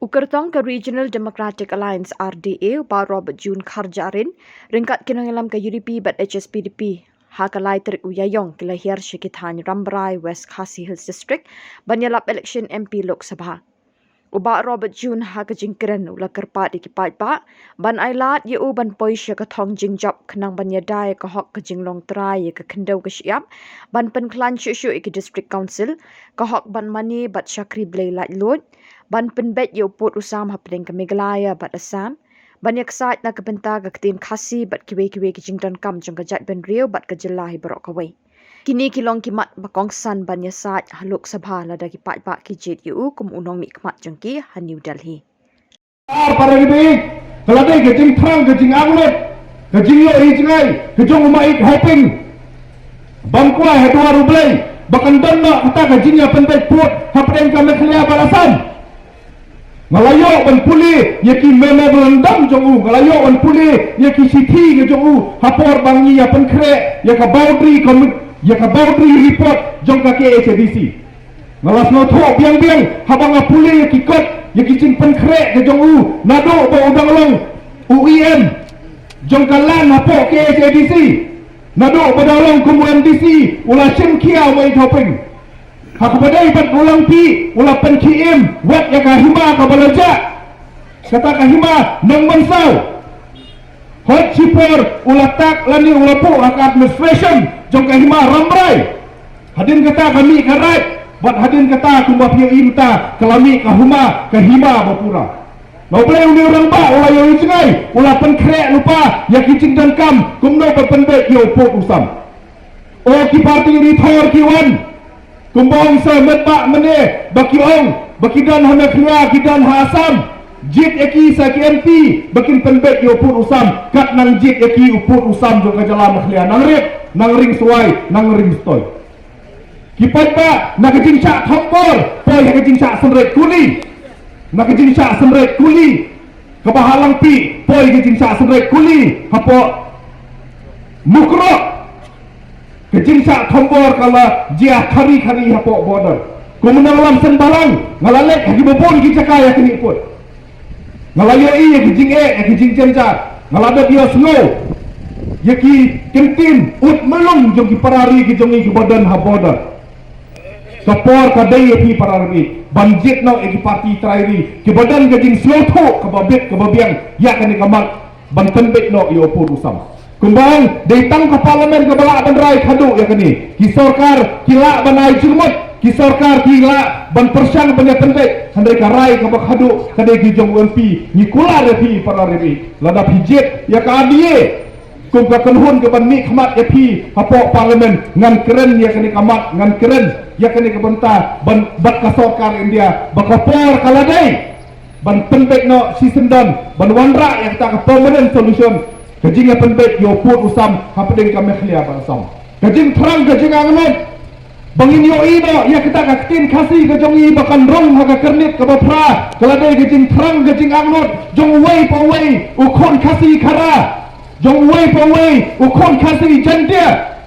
Ukertong ke Regional Democratic Alliance RDA ba Robert June Kharjarin ringkat kinongelam ke UDP bat HSPDP hakalai terik uyayong kilahir syikithan Rambrai West Khasi Hills District banyalap election MP Lok Sabha. Uba Robert June ha ke jingkeren ula kerpat dikipat ba ban ailat ye u ban poisya ke thong jingjap kenang banyadai ke hok ke jinglong trai ke kendau ke siap ban pen klan syusyu ke district council ke hok ban mani bat syakri blai lat lot ban pen bet ye uput usam hapdeng ke Meghalaya bat Assam banyak sait na ke benta ke tin khasi bat kiwe-kiwe ke jingdan kam jong ke jat ben riu bat ke jelahi berok kawai. Kini kilong kimat bakongsan banya saat haluk sabha lada kipat bak kijit yu kum unong mikmat jengki ha New Delhi. Para gibi, kalau ada kecing terang, kecing anglet, kecing yo hijai, kecing umai helping, bangkuai hedua rublai, bahkan dana kata kecingnya pentek put, hapden kami kelia balasan. Ngalayo ban puli, yaki meme belandam jongu, ngalayo ban puli, yaki siti ke jongu, hapor bangi ya penkre, yaka boundary yaka boundary report jong ka KHDC. Ngalas no thok biang-biang habang apuli yaki kot yaki cing penkrek ke jong u nado ba udang long UIM jong ka lan hapo KHDC nado ba dalong kumu MDC ula sim kia mai thopeng hakbadai bat ulang pi ula penkim wet yaka hima ka balaja kata ka hima nang mansau hot chipor ula tak lani ula pu ak administration jong ka hima ramrai hadin kata kami karai buat hadin kata kumba pia imta kelami kahuma kahima bapura no boleh uni orang ba ula yo ingai ula penkrek lupa ya kicing dan kam kumno berpendek yo pot usam o ki parti ni thor ki wan kumbong sa metba mene baki ong baki dan hana khia ki dan ha asam jit eki sa ki MP bakin pendek yo pot usam kat nang jit eki uput usam jo ka jalan khia nang rip nang ring suai nang ring stoy kipat ba nak kecing sak thongkor poi nak kecing sak semret kuli nak kecing sak semret kuli kebahalang pi poi kecing sak semret kuli hapo mukro kecing sak thongkor kala dia khari-khari hapo border kumunang lam sembalang ngalalek hagi bobon ki cakaya kini put ngalayo i kecing kecing cenca ngalada dia snow yaki kentin ut melung jong ki parari ki jongi ki badan ha border kapor kadai api pararbi banjit no eki parti trairi ki badan gajing sloto kababet kababiang ya kani kamat banten bet no yo pur usam kumbang datang ke parlimen ke balak bandrai khadu ya kani ki sarkar kila banai jurmut ki sarkar kila ban persang banya pendek handai karai ke khadu kadai ki jong MP ni kula api pararbi lada pijit ya ka adie kum ka kenhun ke ban mi khmat api hapo parlimen ngan keren ya kani kamat ngan keren ya kini kebenta ban bat ka sarkar India bakapor kaladai ban pendek no sistem dan ban wanra yang tak permanent solution kajing pendek yo put usam hapdeng kami khlia basam kajing terang kajing angnot bangin yo ino ya kita ka tin khasi kajongi bakan rong ha ka kernit ka bapra kaladai kajing terang kajing angnot jong wei pa wei ukon khasi khara jong wei pa wei ukon khasi jandia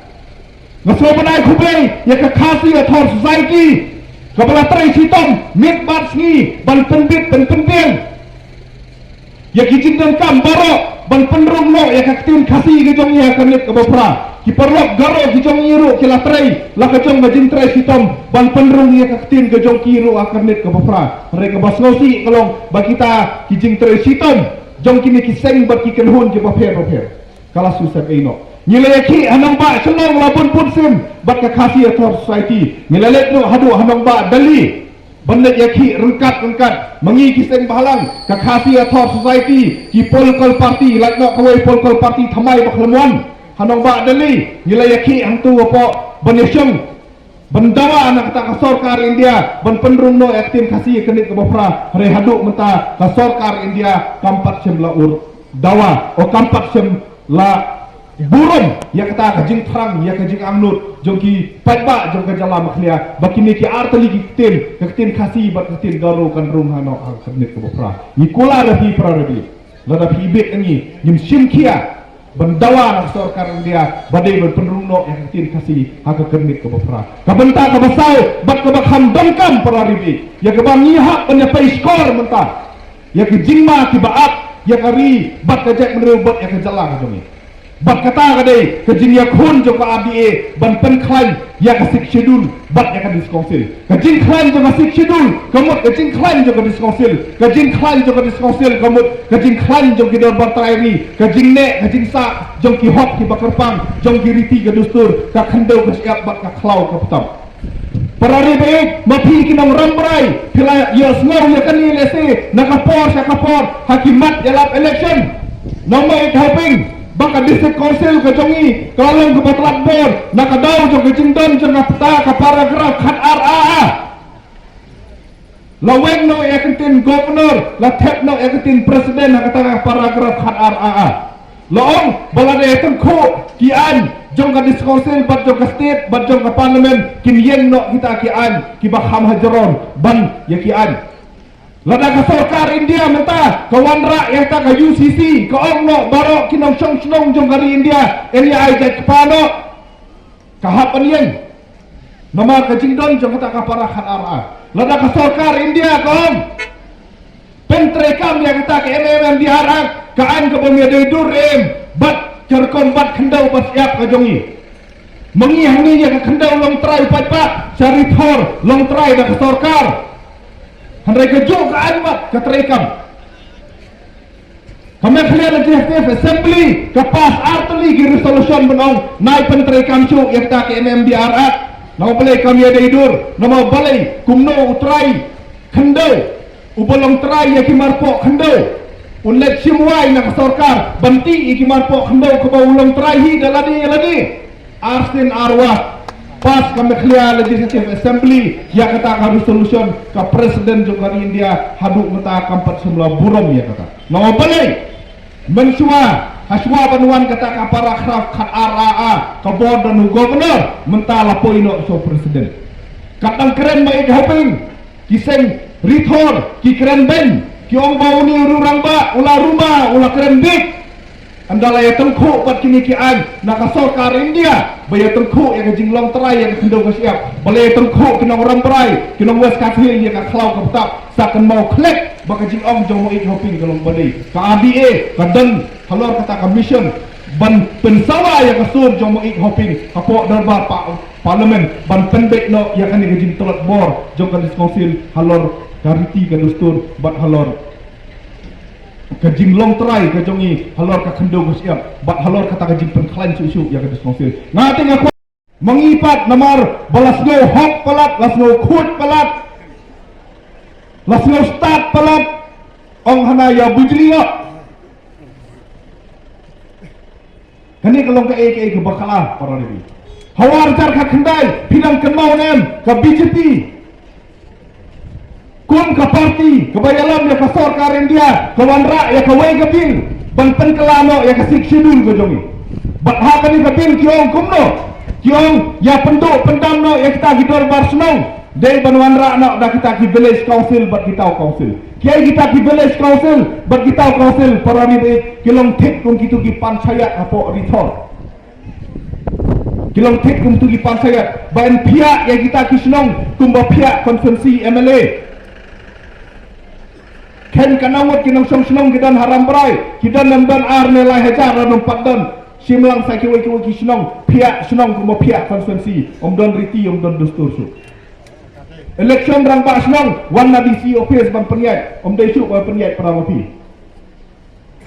Ngaswa banai kublai ya ke khasi athor society kabala trai sitom mit bat sngi ban pendit ban penting ya kicing dan kam baro ban penrung no ya ke tin khasi ke jong ya kanit ke bapra ki perlok garo ki jong iru ki la trai la ke jong majin trai sitom ban penrung ya ke tin ke jong kiru akanit ke bapra mereka basnosi kalong bakita kicing trai sitom jong kini kiseng bat ki kenhun ki bapher kala susah ino Nilai hanang ba senang labun pun sim bat ka khasi athor society nilalek no hadu hanang ba dali bandet yaki rengkat mengi kiseng bahalang ka khasi athor society ki political party like no kawai political party thamai baklemuan hanang ba dali nilai yaki hantu apa banesyong bandawa anak ta ka sarkar India ban penrung no aktim khasi kenit ka bapra hare hadu menta ka sarkar India kampat sem la ur dawa o kampat sem la burung ya kata kajing terang ya kajing angnut jongki patba jong ka jala makhlia bakini ki artali ki tin khasi bat tin garo kan rum hano al kadnet ko bapra ni kula rapi prarabi lada pi bek ni nim simkia bandawa nak sarkar India badai berpenrung no ya tin khasi ha ka kadnet ko bapra ka benta ka basau bat ka bakham dongkam prarabi ya ka bangi hak penyapai skor menta ya ke jingma ki baat ya kari bat ka jek menru bat ya ke jala ka dong bat kata ka dei ke jing ya khun jo ka RDA ban pen klan ya ka sik schedule bat ya ka diskonsil ke jing klan jo ka sik schedule kamut ke jing klan jo ka diskonsil ke jing klan jo ka diskonsil kamut ke jing klan jo ki dor bartairi ke jing ne ke jing sa jo ki hok ki bakarpang jo ki riti ke dustur ka khandau ka siap bat ka khlau ka putam Parari baik, mapi kinong rambrai, pila yos ngau ya kani lesi, nakapor hakimat dalam election, nama ik helping, baka district council kejongi, kalong ke batlat board, nakadaw jo kecington jo napta ka paragraf khat RAA. Laweng no yakintin governor, la tep no yakintin presiden nakata paragraf khat RAA. Loong balade tengko kian jong ka diskonsil bat jong ka state bat jong ka parlimen kin yen no kita kian ki baham hajaron ban ya kian lada ka sarkar India menta kawan ra yang ta ka UCC ka ong no baro kinong song jong kari India NI jat pano kahapan yen nama ka jingdon jong ta ka para khat ara lada ka sarkar India ka ong pentrekam yang kata ke MMM diharap kaan ke pemia dur bat cerkon bat kendau bat siap ke jongi mengihangi ya ke kendau long try pat cari thor long try dah ke sorkar handai ke jo kaan bat ke terekam kami kalian legislative assembly ke pas artli ki resolution benong naik pentrekam cuk yang kata ke MMM diharap nama balai kami ada dur nama balai kumno utrai kendau ubolong terai ya kimarpo khendau ulet simwai nak sarkar banti ikimarpo khendau ke bau ulong terai hi daladi arsin arwah pas kami clear legislative assembly ya kata ka resolution ka presiden juga India haduk mata kampat semula burom ya kata no balai mensua haswa banuan kata ka paragraf khat RAA ka board dan governor menta lapoino so presiden kadang keren mai haping kiseng Rithor, ki keren ben, ki ong bau ni urang ba, ula keren big. Andala ya tengku bat kini ki an, naka sarkar India, baya tengku yang jinglong terai yang kendau ka siap. Balai tengku kinong rambrai, kinong west kathil yang ka klau ka petap, sakan mau klek, baka jing ong jong mo ik hoping kalong badai. Ka RDA, ka dan, halor kata ka mission, ban pensawa yang ka sur jong mo ik hoping, kapok darbar parlimen, ban pendek no yang kan jing tolat bor, jong ka diskonsil halor kariti ka dustur bat halor ka jinglong terai ka jongi halor ka kendau ka siap bat halor kata ka jing penklan susu ya ka diskonsil ngating aku mengipat namar balasno hok pelat lasno khut pelat lasno start pelat ong hanaya bujri kani kalong ka ke bakalan para lebi hawar jar ka kendai pinang kenau nem ka BJP kun ke parti kebayalam ya ke sarkar India kawanra ya ke wei kebil banten kelano ya ke sik schedule ke jongi bat ha kani kebil kiong kumno kiong ya penduk pendam no ya kita gidor bar senong dei banwanra no da kita ki village council bat kita council kiai kita ki village council bat kita council para ni kilong thik kung kitu ki panchayat apo rithor kilong thik kung tu ki panchayat ban pihak ya kita ki senong kumba pihak konvensi MLA ken kanawat kinong song kidan haram berai kidan namban ar nelai hajar ranum patdan simlang sa kiwi kisnong pihak senong kumo pihak konvensi don riti don dustur su election rang ba senong wan nabi si office ban penyat dai su ba penyat prawapi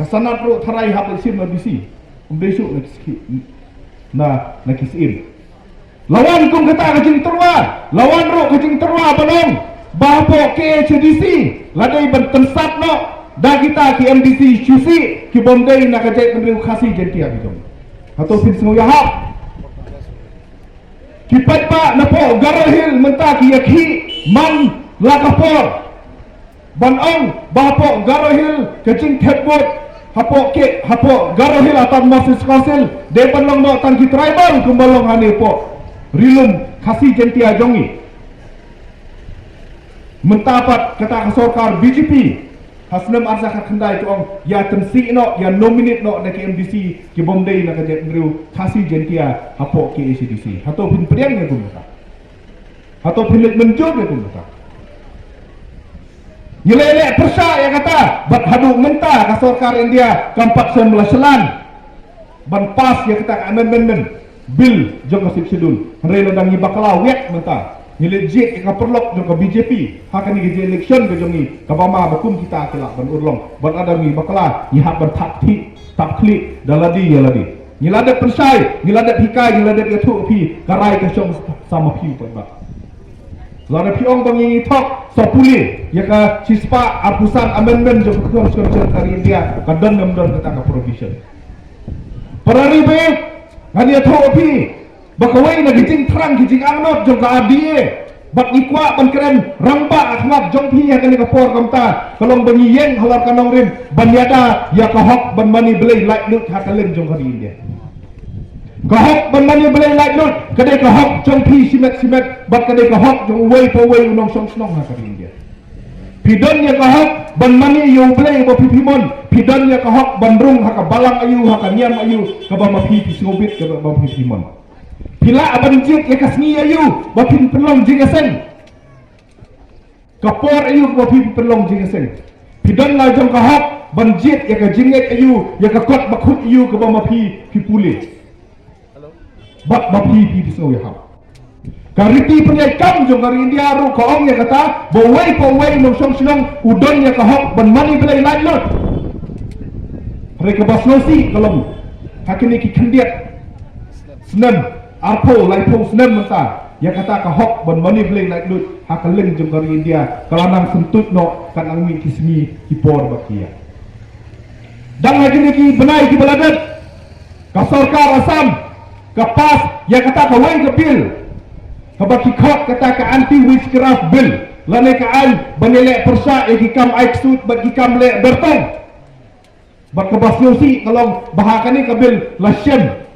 kasanat ro tharai hap sim nabi si dai su na kisin lawan kung kata kajing terwa lawan ro kajing terwa banong bahapo ke CDC ladai bentensat no da kita ki MDC cusi ki bomdai nak ajak menriu khasi jentia bidong atau pin semua ya hap ki patpa napo garahil menta ki yakhi man lakapor banong bahapo garahil kecing thepbot hapo garahil atan Moses Council de panlong no tangki tribal kumbalong hani po rilum khasi jentia jongi mentapat kata sarkar BJP hasnam arsa ka khandai tu ong ya tensi no ya nominate no na KMDC ki bomdai na ka jet ngriu khasi jentia hapo ki ACDC hato pin priang ne kumata hato pin menjog ne kumata yelele persa ya kata Sarkar India keempat semelaselan ban pas ya kata amendment bill jong kasip sidul rela dangi bakala wek menta ni legit ka perlok jong ka BJP hakan ni election ke jong ni ka bama bakum kita kelak ban urlong ban ada ni bakala ni hak ban tak klik daladi ya ladi ni ladat persai ni ladat hikai ni ladat yatu pi karai ka jong sama pi ba Lada piong bangi tok sopuli ya ka sispa apusan amendment jong konstitusi kari India kadon ngamdon kata ka provision. Pararibe ngani thopi bakawai na gijing terang gijing angnot jong ka adie bak ikwa ban keren ramba akhmat jong pi ya kani ka por kamta kolong bangi yeng halar kanong rin banyada ya ka hok ban mani belai light lut hakalem jong kari India. Kahok ban mani belai light lut kadai kahok jong pi simet bat kadai kahok jong way po way unong song snong ha kari India. Pidon ya kahok ban mani yo belai bo pipimon pidon ya kahok bandrung haka balang ayu haka niam ayu ka ba mapi pisngobit ka ba pipimon. Pila aban jik ya kasngi ayu ba pin pelong jingaseng. Kapor ayu ba pi pelong jingaseng. Pidon la jong kahok ban jik ya ka jinget ayu ya ka kot bakut ayu ka ba mapi pipuli. Bak bapi pi pisau ya hap. Kariti penyai kam jong kari India ru kaong ya kata bawai pawai nong song senong udon ya kahok ban mani belai lain lot. Mereka basnosi kalau hakini ki kendiat senam arpo laipo senam menta ya kata kahok ban mani belai lain lot hakaleng jong kari India kalanang sentut no kan angmi kismi kipor bakia. Dan hakini ki benai ki baladat kasorkar asam kapas ya kata ka weng ke bil kabaki khot kata ka anti witchcraft bill lane ka an banele persa e ki kam aiksut bagi kam le bertong bak kabasyosi kalong bahakani ka bil lasyen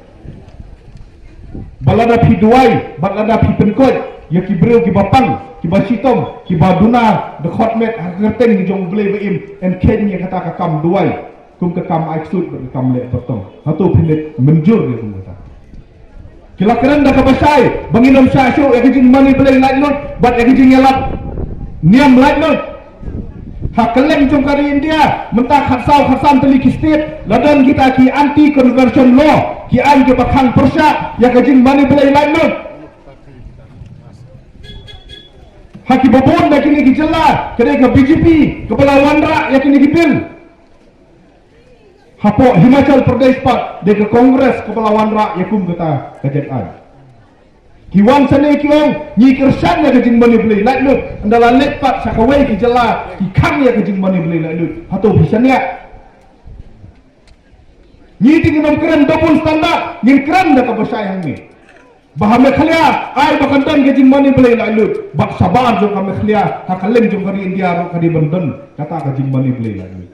balada pi duai balada pi penkot ya ki breu ki bapang ki basitom ki baduna de khotmet hakerten ki jong ble beim en ken ya kata ka kam duai kum ka kam aiksut bagi kam le bertong atau pinit menjur dia kum kata kila keren dah kabasai banginom syasyo ya kijing mani belai light load bat ya kijing yalap niam light load hakeleng jong kari India mentak khatsam teli kistit ladan kita ki anti conversion law ki an ke bakhang persya ya kijing mani belai light load haki babon dah kini kijela kedai ke BJP kepala Wandra ya kini kipil Hapo Himachal Pradesh Pat de ke Kongres kepala Wandra yakum kata kajetan. Kiwang sane kiwang ni kersan ya kejing mani beli light load andala let pat sakawai ki jela ki kang ya kejing mani beli light load hato bisanya. Ni tingin keren double standard ni keren dah kabasayang ni. Bahame khalia ai bakantan kejing mani beli light load bak sabar jo kame khalia hakalem jo kari India ro kadi bandan kata kejing mani beli light load.